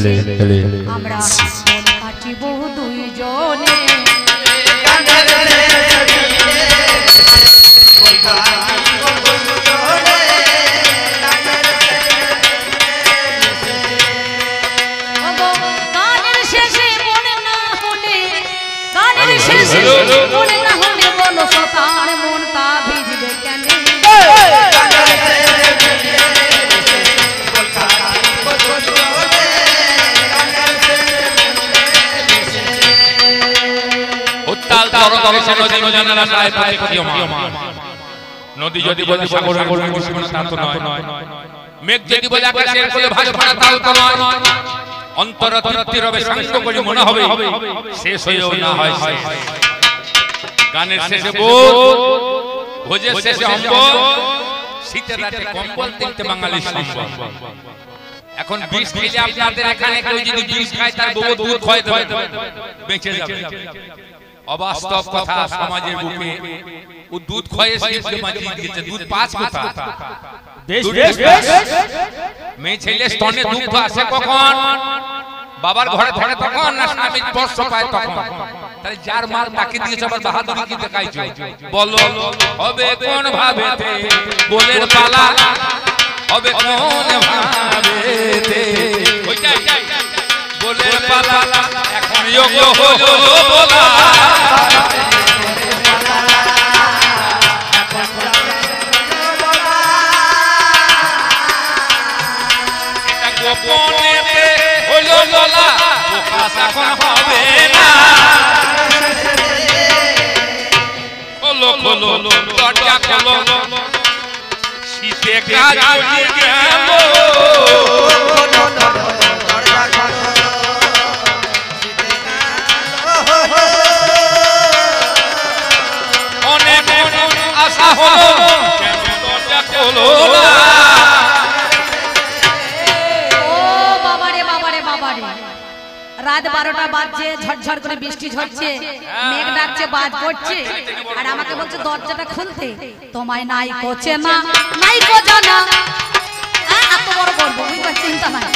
আমরা মন কাটিব দুইজনে গানের শেষে মনে না হলে বলো তার মনটা ভিজবে কেন নদী যদি বলে সাগর মেঘ যদি বলে আকাশের কোলে ভাসমান তাল তো নয় অন্তর তৃপ্তি রবে শান্ত করে মনে হবে শেষ হয়েও না হয় গানের শেষে বোধ ভোজের শেষে অম্বল শীতের রাতে কম্বল তিনটে বাঙালি সম্বল এখন বিষ খেলে আপনাদের এখানে কেউ যদি বিষ খায় তার বউ দুধ খাওয়াতে হবে বেঁচে যাবে অবাস্তব কথা সমাজের বুকে ও দুধ খাইয়ে শিবকে মাজিয়ে দিয়েছে দুধ পাঁচ কথা মেয়ে ছেলে স্তনে দুধ আসে কখন বাবার ঘরে ধরে তখন না স্বামীর স্পর্শ পায় তখন তাহলে যার মাল তাকে দিয়েছে আবার বাহাদুরি কি দেখাইছো বলো হবে কোন ভাবেতে বলের পালা হবে কোন ভাবেতে ওইটাই বলের পালা এখন যোগ্য হলো বলা এটা গোপনেতে হলো বলা প্রকাশ এখন হবে না খোলো খোলো দরজা খোলো শীতে কাজ হয়ে গেল রাত 12টা বাজছে ঝরঝর করে বৃষ্টি ঝরছে মেঘ ডাকছে বাজ পড়ছে আর আমাকে বলছে দরজাটা খুলতে তোমায় নাই কোচে না নাই কো জানা এত বড় করব বুঝতে চিন্তা নাই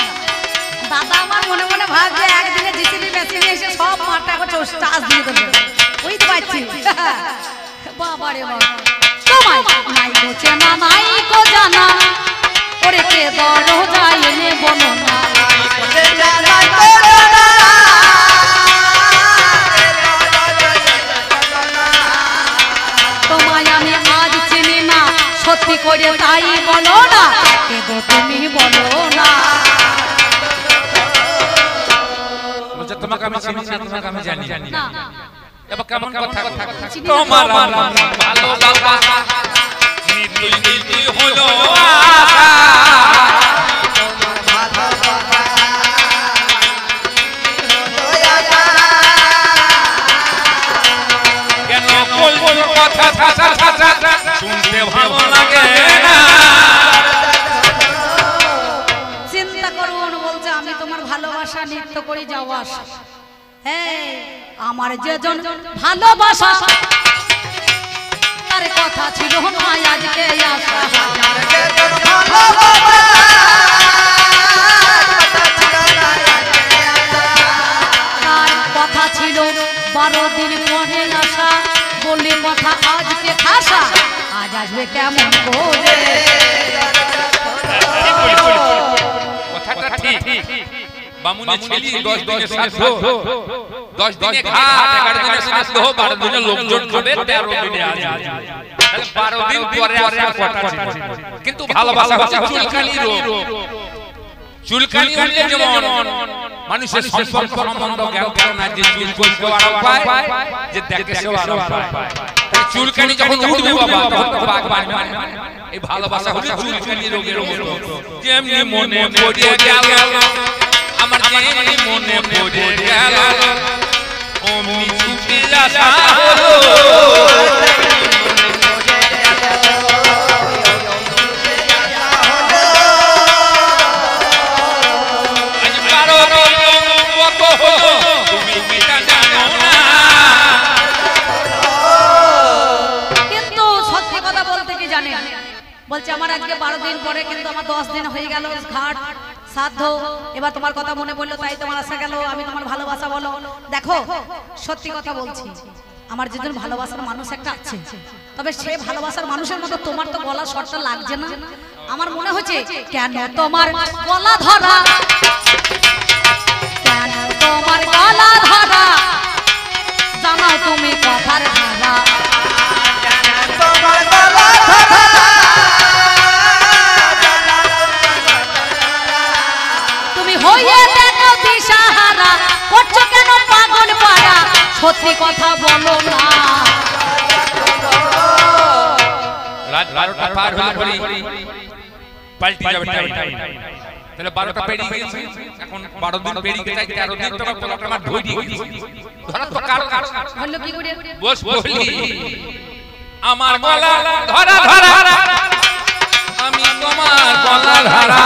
দাদা আমার মনে মনে ভাবছে একদিনে জিসিবি মেশিনে এসে সব মাঠটা করছে চাষ দিয়ে দেবে ওই তো পাচ্ছি বাবা রে বাবা তোমায় নাই কোচে না নাই কো জানা ওরে কে দরজায় এনে বলো না নাই কোচে না নাই কো জানা তোমায় আমি আজ চিনি না সত্যি করে তাই বলো না কে গো তুমি বলো না বলছে তোমাকে আমি চিনি না তোমাকে আমি জানি না এবার কেমন কথা তোমার ভালোবাসা নিতুই নিতুই হলো আশা কেন বলবো কথা ঠাসা ঠাসা শুনতে ভালো লাগে না চিন্তা করুন বলছে আমি তোমার ভালোবাসা নিত্য করে যাওয়া আসা হ্যাঁ আমার যেজন ভালোবাসা তার কথা ছিল না আজকে আসা আমার যেজন ভালোবাসা তার কথা ছিল 12 দিন পরে আসা বলি কথা আজকে খাসা আজ আসবে কেমন করে কথাটা ঠিক বামুনের ছেলে 10 দিনে শ্রাদ্ধ 10 দিনে ঘাট 11 দিনে শ্রাদ্ধ 12 দিনে লোকজন খাবে 13 দিনে আজ তাহলে 12 দিন পরে আসার কথা কিন্তু ভালোবাসা হচ্ছে চুলকানি রোগ চুলকানি হলে যেমন মানুষের সম্পর্ক সম্বন্ধ জ্ঞান করে না যে চুল করতে আরাম পায় যে দেখে সে আরাম পায় চুলকানি যখন উঠবে বাবা তখন তো বাঘ বাঘ এই ভালোবাসা হচ্ছে চুলকানি রোগের মতো যেমনি মনে পড়ে গেল আমার যেমনি মনে পড়ে গেল অমনি ছুটে আসা হলো বলছে আমার আজকে 12 দিন পরে কিন্তু আমার 10 দিন হয়ে গেল ঘাট সাধ্য। এবার তোমার কথা মনে পড়লো তাই তোমার আসা গেল, আমি তোমার ভালোবাসা বলো। দেখো সত্যি কথা বলছি, আমার যেজন ভালোবাসার মানুষ একটা আছে, তবে সে ভালোবাসার মানুষের মতো তোমার তো গলা শর্টটা লাগছে না। আমার মনে হচ্ছে কেন তোমার গলা ধরা, কেন তোমার গলা ধরা, জানাও তুমি কথার ধারা। তুমি হইয়ে দেখো দিশাহারা, করছো কেন পাগল পাড়া, সত্যি কথা বলো না। রাত 12টা পার হলে পাল্টি যাবে টাইম। তাহলে 12টা পেরিয়ে গেছে, এখন 12 দিন পেরিয়ে গেছে, 13 দিন তোমার গলাটা আমার ধরে গেছে। ধরা তো কার বললো কি করে? বস বলি আমার গলা ধরা ধরা, আমি তোমার গলা ধরা,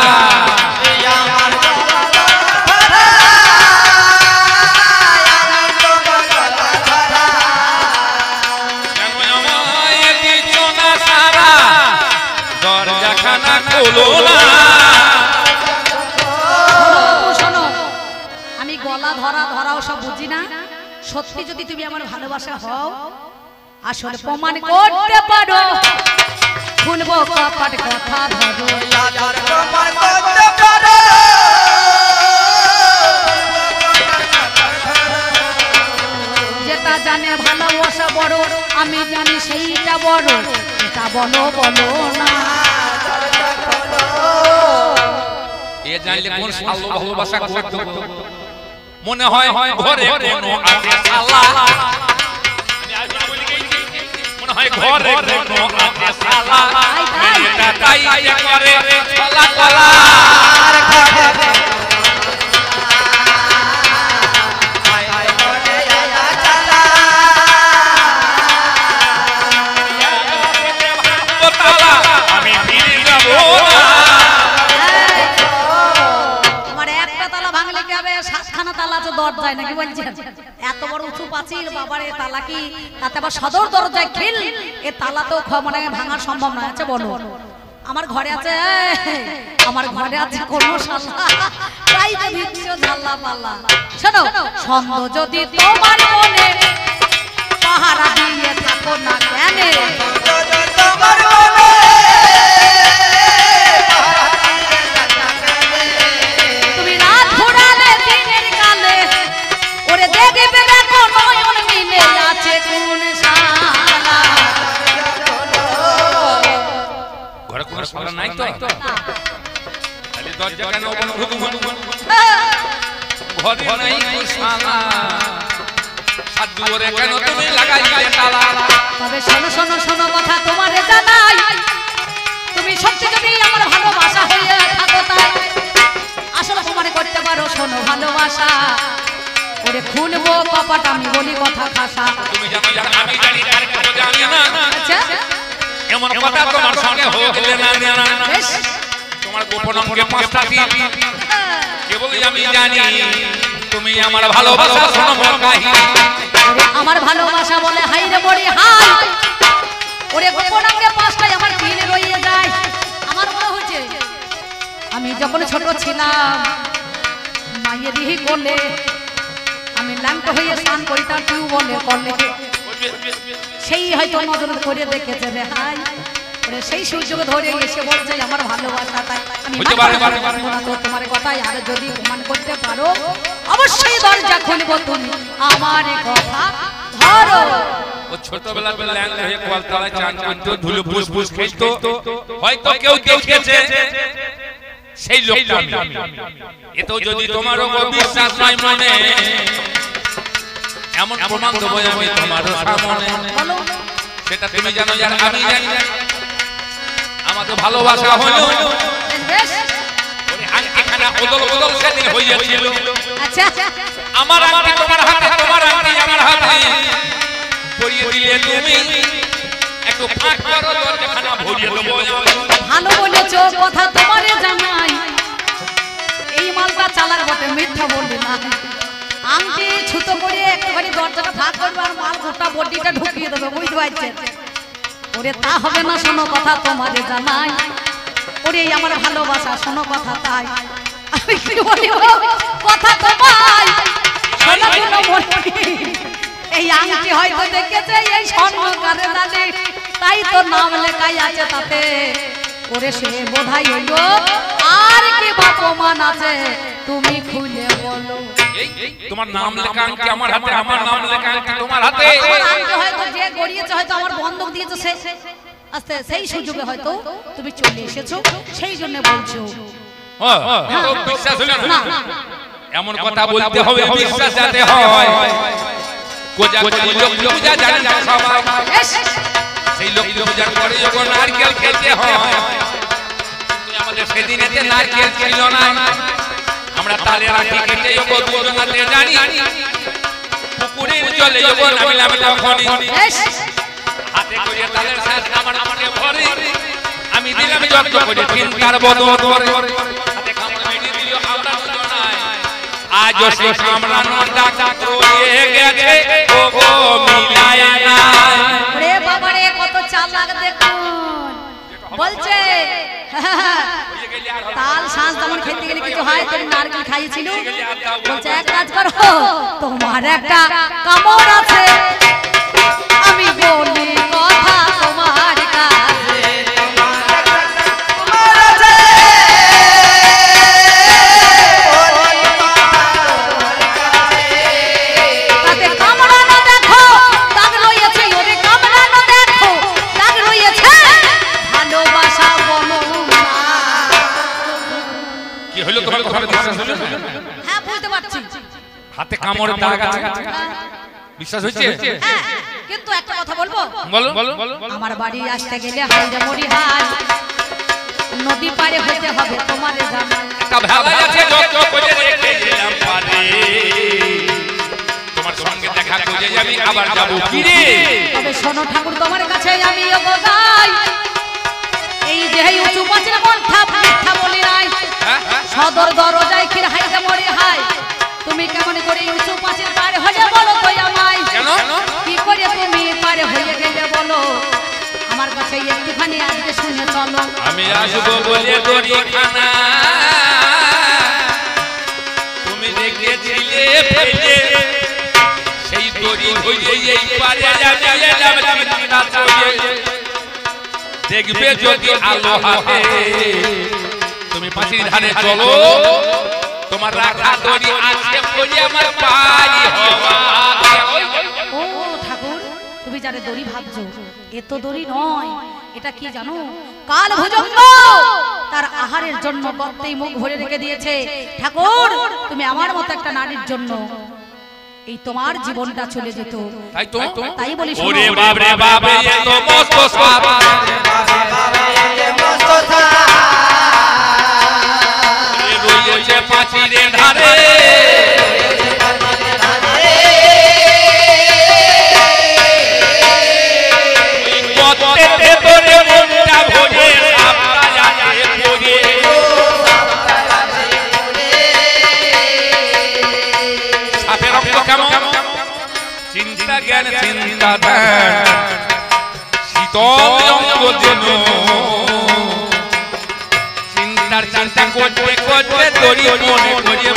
দরজাখানা খোলো না। শোনো, আমি গলা ধরা ধরাও সব বুঝি না। সত্যি যদি তুমি আমার ভালোবাসা হও, আসলে প্রমাণ করতে পারো, খুলবো কপাট কথা ধরো। যেটা জানে ভালোবাসা বড়, আমি জানি সেইটা বড়, এটা বলো বলো না। এ জানলে কোন সালো ভালোবাসা করতে মনে হয় ঘরে কোনো আছে শালা, মনে হয় ঘরে কোনো আছে শালা, এটা তাই করে শালা কলা। আমি ফিরে যাব না। সাতখানা তালা তো দরজায় নাকি বলছেন, এত বড় উঁচু পাঁচিল, বাবার এ তালা কি, তাতে আবার সদর দরজায় খিল, এ তালা তো মানে ভাঙা সম্ভব নয়। আচ্ছা বলো, আমার ঘরে আছে, আমার ঘরে আছে কোন শালা, তাই তো দিচ্ছ ঝাল্লা পাল্লা। শোনো, ছন্দ যদি তোমার মনে পাহারা দিয়ে থাকো না কেন, নাই তো খালি দরজা কেন ঘরে নাই শালা, সাত দুয়ারে কেন তুমি লাগাইলে তালা। তবে শোনো শোনো শোনো কথা তোমারে জানাই, তুমি সত্যি যদি আমার ভালোবাসা হয়ে থাকো তাই আসলে তোমারে করতে পারো শোনো ভালোবাসা, ওরে খুলবো কপাট আমি বলি কথা খাসা। তুমি জানো আমি জানি আর কেউ জানি না। আচ্ছা এমন কথা তোমার সঙ্গে হইলে না না, তোমার গোপন অঙ্গে 5টা দিন কেবল আমি জানি, তুমি আমার ভালোবাসা শোনো মোর কাহিনী। আমার ভালোবাসা বলে হাই রে বড়ি হাই, ওরে গোপন অঙ্গে 5টাই আমার দিন রইয়ে যায়। আমার মনে হচ্ছে আমি যখন ছোট ছিলাম, মায়ের দিহি কোলে আমি ল্যাংট হয়ে স্নান করিতাম টিউবওয়েলে কলে, সেই হয়তো নজর করে দেখেছে রে হাই, সেই সুযোগ ধরে এসে বলছে আমার ভালোবাসা, তাই আমি তোমার কথাই আর যদি প্রমাণ করতে পারো অবশ্যই দরজা খুলবো, তুমি আমার কথা ধরো। ও ছোটবেলা ল্যাংট হয়ে কলতলায় চান করতো, ধুলো ফুসফুস খেতো, হয়তো কেউ দেখেছে, সেই লোকটা আমি। এতো যদি তোমারও বিশ্বাস নাই মনে, এমন প্রমাণ দেবো আমি তোমার সামনে, সেটা তুমি জানো আর আমি জানি। আমাদের ভালোবাসা হলো আংটিখানা ওদল ওদল সেদিন হইয়াছিল, আমার আংটি তোমার হাতে, তোমার আংটি আমার হাতে, পরিয়ে দিলে তুমি একটু ফাঁক করো, দরজাখানা ভরিয়ে দেবো। ভালো বলেছো কথা তোমারে জানাই, এই মালটা চালার বটে মিথ্যা বলবে না। আংটি ছুতো করে একটুখানি দরজাটা ফাঁক করবে আর মাল গোটা বডিটা ঢুকিয়ে দেবে, বুঝতে পারছেন? ওরে তা হবে না, শোনো কথা তোমারে জানাই, ওরে আমার ভালোবাসা শোনো কথা তাই কি বলিব কথা তো ভাই শোনা কোনো মনি এই আংটি হয়তো দেখেছে এই স্বর্ণকারে জানে তাই তো নাম লেখাই আছে তাতে ওরে সে বোধাই হইলো আর কি বা প্রমাণ আছে তুমি খুলে বলো তোমার নাম লেখা আংটি আমার হাতে আমার নাম লেখা আংটি তোমার হাতে আমার আংটি হয়তো যে গড়িয়েছে হয়তো আমার বন্ধক দিয়েছে সে আস্তে সেই সুযোগে হয়তো তুমি চলে এসেছো সেই জন্য বলছো তো বিশ্বাস হলো না এমন কথা বলতে হবে বিশ্বাস যাতে হয় কোজা লোক পূজা জানেন সবাই সেই লোক পূজার পরে যখন নারকেল খেতে হয় আমাদের সেদিনেতে নারকেল ছিল না আমরা তালের আটি কেটে যখন দুজনাতে জানি পুকুরের জলে যখন নামিলাম তখনই হাতে করে তালের শ্বাস আমার মনে ভরে আমি দিলাম যজ্ঞ করে চিন্তার বদল করে হাতে কামড় মেরে দিল আমরা দুজনায় আজও সে কামড়ানোর ডাক রয়ে গেছে ও গো মিলায় না ওরে বাবা রে কত চালাক দেখুন বলছে তাল শাঁস যেমন খেতে গেলে কিছু হয় তুমি নারকেল খাইয়েছিল বলছে এক কাজ করো তোমার একটা কামড় আছে আমি বলি কথা তোমার কাছে তাতে কামড়ানো দেখো দাগ রয়েছে ওরে কামড়ানো দেখো দাগ রয়েছে ভালোবাসা বলো না কি হলো তোমার কথা বিশ্বাস হলো হ্যাঁ বুঝতে পারছি হাতে কামড় দাগ আছে বিশ্বাস হচ্ছে হ্যাঁ কিন্তু একটা কথা বলবো বলো আমার বাড়ি আসতে গেলে হাইরে মরি হাই নদী পারে হতে হবে তোমার জানা একটা ভালো আছে যত করে রেখে গেলাম পারে তোমার সঙ্গে দেখা করে যাবি আবার যাব ফিরে তবে শোনো ঠাকুর তোমার কাছে আমি গাই এই যে উঁচু পাঁচিল মন্থা মিথ্যা বলি নাই সদর দরজায় খির হাইরে মরি হাই তুমি কেমন করে উঁচু পাঁচিল পার হয়ে বলো তো আমায় কি করে তুমি পারে হয়ে গেলে বলো আমার কাছে একটুখানি আজকে শুনে চলো আমি আসবো বলে দড়িখানা তুমি দেখেছিলে ফেলে সেই দড়ি ধরে এই পারে দেখবে যদি আলো হাতে তুমি পাঁচির ধারে চলো তোমার রাখা দড়ি আছে বলে আমার পাই হওয়া ও ঠাকুর তুমি যারে দড়ি ভাবছো এ তো দড়ি নয় এটা কি জানো কাল ভুজঙ্গ তার আহারের জন্য গর্তেই মুখ ভরে রেখে দিয়েছে ঠাকুর তুমি আমার মতো একটা নারীর জন্য এই তোমার জীবনটা চলে যেত তাই তো তাই বলি ওরে বাপ রে বাপ এ তো মস্ত সাপ রয়েছে পাঁচিরের ধারে গর্তের ভেতরে মনটা ভরে সাপটা যাচ্ছে পড়ে সাপের রক্ত কেমন চিন্তা জ্ঞান চিন্তা শীতল অঙ্গ যেন চিন্তার চিন্তা করতে করতে দড়ি মনে করে